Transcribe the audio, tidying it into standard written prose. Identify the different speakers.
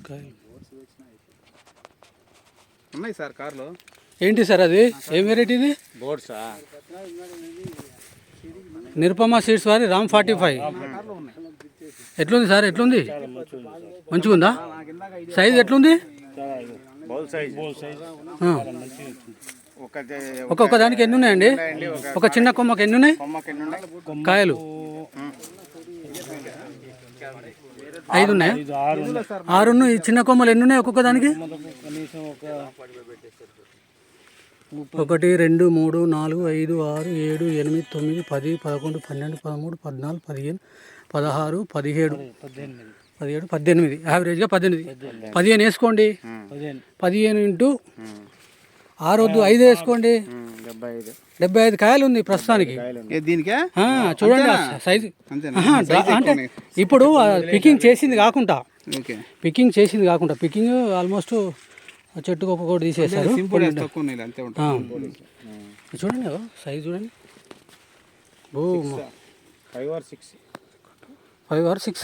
Speaker 1: కాయలు
Speaker 2: ఉన్నాయి సార్ కార్లో.
Speaker 1: ఏంటి సార్ అది ఏం వెరైటీ ఇది?
Speaker 2: బోర్డ్సా?
Speaker 1: నిరుపమ సీడ్స్ వారి రామ్ 45. ఎట్లుంది సార్, ఎట్లుంది? మంచిగా ఉందా? సైజ్ ఎట్లుంది? ఒక్కొక్క దానికి ఎన్ని ఉన్నాయండి? ఒక చిన్న కొమ్మకి ఎన్ని ఉన్నాయి కాయలు? 5 ఉన్నాయా? 6 ఉన్నాయి. చిన్న కొమ్మలు ఎన్ని ఉన్నాయి ఒక్కొక్క దానికి? 1 2 3 4 5 6 7 8 9 10 11 12 13 14 15 16 17 17 18 యావరేజ్గా 18. 15 వేసుకోండి. 15 ఇంటూ 6 వద్దు 5 వేసుకోండి. 75 కాయలు ఉంది ప్రస్తుతానికి.
Speaker 2: దీనికే
Speaker 1: చూడండి సైజు. అంటే ఇప్పుడు పికింగ్ చేసింది కాకుండా, పికింగ్ ఆల్మోస్ట్ చెట్టుకు ఒక్కొక్కటి తీసేసారు. చూడండి సైజు చూడండి. 5 or 6.